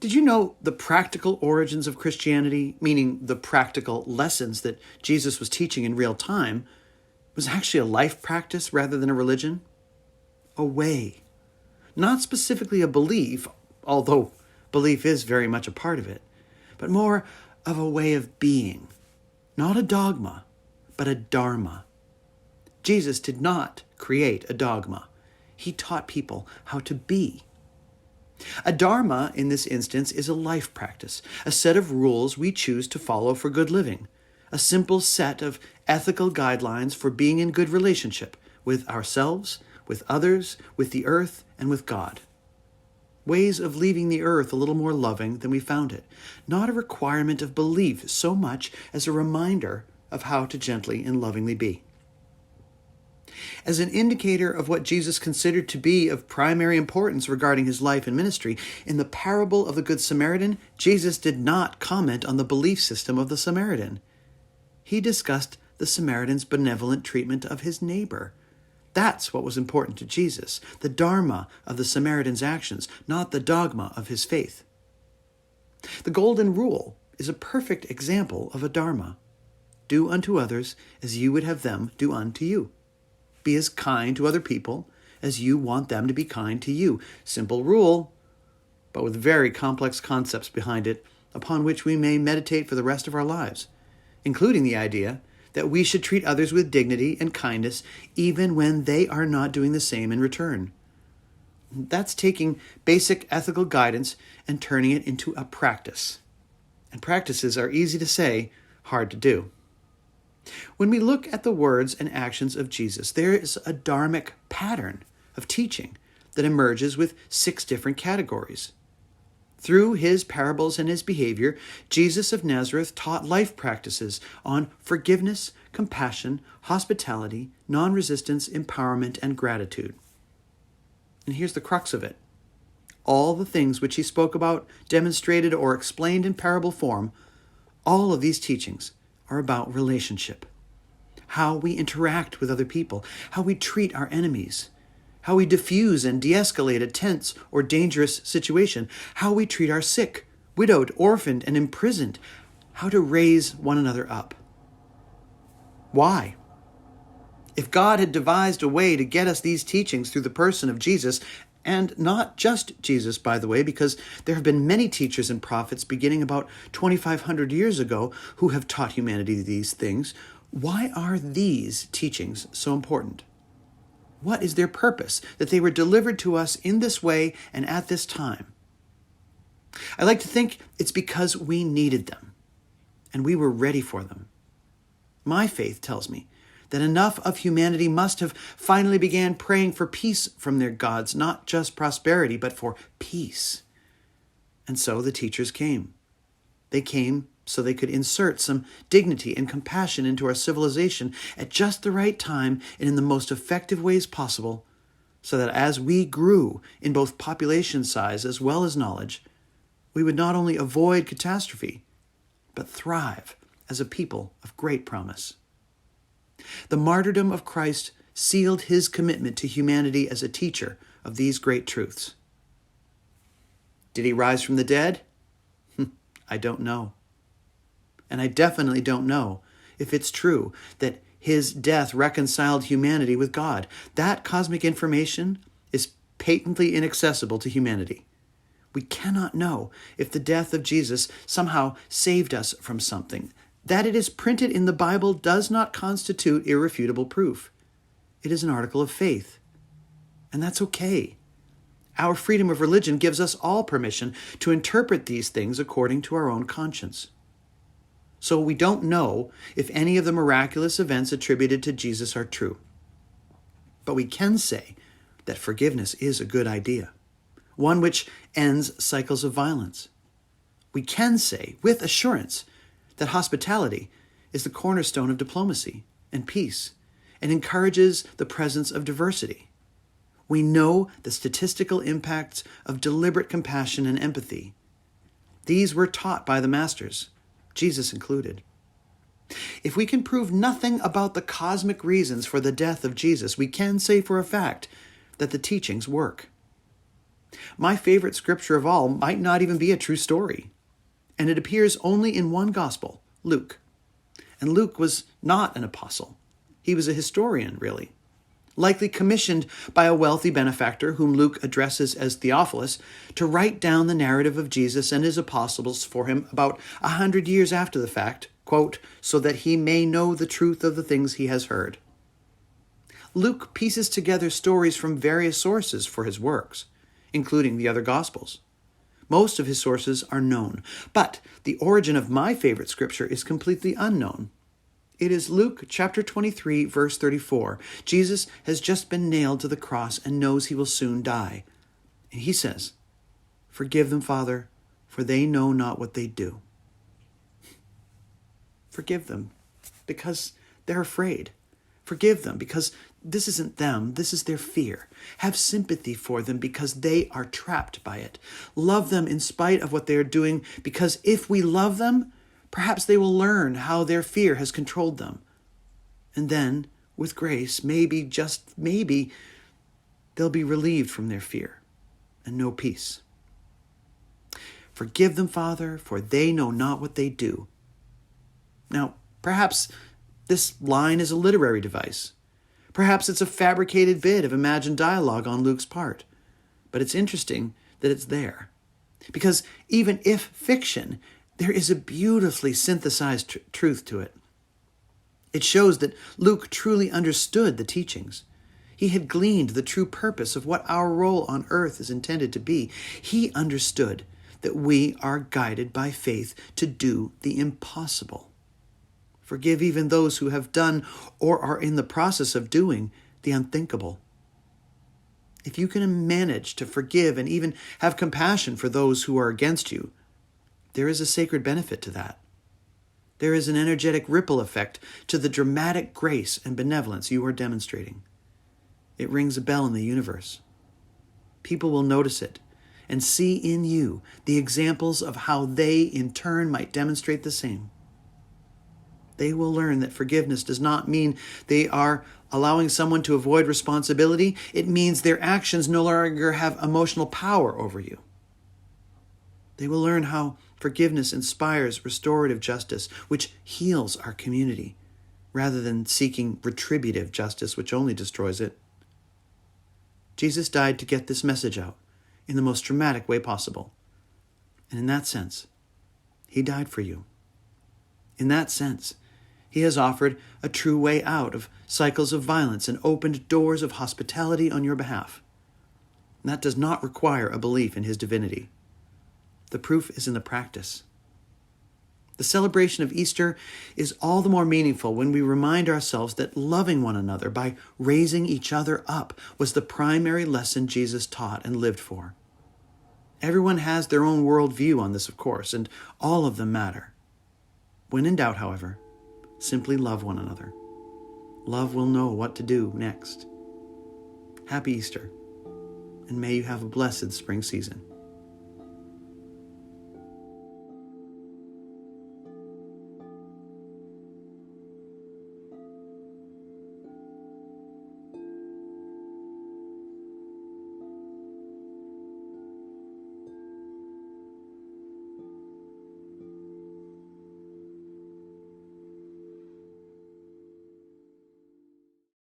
Did you know the practical origins of Christianity, meaning the practical lessons that Jesus was teaching in real time, was actually a life practice rather than a religion? A way. Not specifically a belief, although belief is very much a part of it, but more of a way of being. Not a dogma, but a dharma. Jesus did not create a dogma. He taught people how to be. A dharma, in this instance, is a life practice, a set of rules we choose to follow for good living, a simple set of ethical guidelines for being in good relationship with ourselves, with others, with the earth, and with God. Ways of leaving the earth a little more loving than we found it, not a requirement of belief so much as a reminder of how to gently and lovingly be. As an indicator of what Jesus considered to be of primary importance regarding his life and ministry, in the parable of the Good Samaritan, Jesus did not comment on the belief system of the Samaritan. He discussed the Samaritan's benevolent treatment of his neighbor. That's what was important to Jesus, the dharma of the Samaritan's actions, not the dogma of his faith. The Golden Rule is a perfect example of a dharma. Do unto others as you would have them do unto you. Be as kind to other people as you want them to be kind to you. Simple rule, but with very complex concepts behind it, upon which we may meditate for the rest of our lives, including the idea that we should treat others with dignity and kindness even when they are not doing the same in return. That's taking basic ethical guidance and turning it into a practice. And practices are easy to say, hard to do. When we look at the words and actions of Jesus, there is a dharmic pattern of teaching that emerges with 6 different categories. Through his parables and his behavior, Jesus of Nazareth taught life practices on forgiveness, compassion, hospitality, non-resistance, empowerment, and gratitude. And here's the crux of it. All the things which he spoke about, demonstrated, or explained in parable form, all of these teachings are about relationship. How we interact with other people, how we treat our enemies, how we diffuse and de-escalate a tense or dangerous situation, how we treat our sick, widowed, orphaned, and imprisoned, how to raise one another up. Why? If God had devised a way to get us these teachings through the person of Jesus, and not just Jesus, by the way, because there have been many teachers and prophets beginning about 2,500 years ago who have taught humanity these things, why are these teachings so important? What is their purpose that they were delivered to us in this way and at this time? I like to think it's because we needed them and we were ready for them. My faith tells me that enough of humanity must have finally began praying for peace from their gods, not just prosperity, but for peace. And so the teachers came. They came so they could insert some dignity and compassion into our civilization at just the right time and in the most effective ways possible, so that as we grew in both population size as well as knowledge, we would not only avoid catastrophe, but thrive as a people of great promise. The martyrdom of Christ sealed his commitment to humanity as a teacher of these great truths. Did he rise from the dead? I don't know. And I definitely don't know if it's true that his death reconciled humanity with God. That cosmic information is patently inaccessible to humanity. We cannot know if the death of Jesus somehow saved us from something. That it is printed in the Bible does not constitute irrefutable proof. It is an article of faith. And that's okay. Our freedom of religion gives us all permission to interpret these things according to our own conscience. So we don't know if any of the miraculous events attributed to Jesus are true. But we can say that forgiveness is a good idea, one which ends cycles of violence. We can say with assurance that hospitality is the cornerstone of diplomacy and peace and encourages the presence of diversity. We know the statistical impacts of deliberate compassion and empathy. These were taught by the masters, Jesus included. If we can prove nothing about the cosmic reasons for the death of Jesus, we can say for a fact that the teachings work. My favorite scripture of all might not even be a true story, and it appears only in one gospel, Luke. And Luke was not an apostle. He was a historian, really, likely commissioned by a wealthy benefactor whom Luke addresses as Theophilus to write down the narrative of Jesus and his apostles for him about 100 years after the fact, quote, so that he may know the truth of the things he has heard. Luke pieces together stories from various sources for his works, including the other Gospels. Most of his sources are known, but the origin of my favorite scripture is completely unknown. It is Luke chapter 23, verse 34. Jesus has just been nailed to the cross and knows he will soon die. And he says, "Forgive them, Father, for they know not what they do." Forgive them because they're afraid. Forgive them because this isn't them, this is their fear. Have sympathy for them because they are trapped by it. Love them in spite of what they are doing, because if we love them, perhaps they will learn how their fear has controlled them. And then, with grace, maybe, just maybe, they'll be relieved from their fear and know peace. Forgive them, Father, for they know not what they do. Now, perhaps this line is a literary device. Perhaps it's a fabricated bit of imagined dialogue on Luke's part. But it's interesting that it's there. Because even if fiction, there is a beautifully synthesized truth to it. It shows that Luke truly understood the teachings. He had gleaned the true purpose of what our role on earth is intended to be. He understood that we are guided by faith to do the impossible. Forgive even those who have done or are in the process of doing the unthinkable. If you can manage to forgive and even have compassion for those who are against you, there is a sacred benefit to that. There is an energetic ripple effect to the dramatic grace and benevolence you are demonstrating. It rings a bell in the universe. People will notice it and see in you the examples of how they in turn might demonstrate the same. They will learn that forgiveness does not mean they are allowing someone to avoid responsibility. It means their actions no longer have emotional power over you. They will learn how forgiveness inspires restorative justice, which heals our community, rather than seeking retributive justice, which only destroys it. Jesus died to get this message out in the most dramatic way possible. And in that sense, he died for you. In that sense, he has offered a true way out of cycles of violence and opened doors of hospitality on your behalf. And that does not require a belief in his divinity. The proof is in the practice. The celebration of Easter is all the more meaningful when we remind ourselves that loving one another by raising each other up was the primary lesson Jesus taught and lived for. Everyone has their own worldview on this, of course, and all of them matter. When in doubt, however, simply love one another. Love will know what to do next. Happy Easter, and may you have a blessed spring season.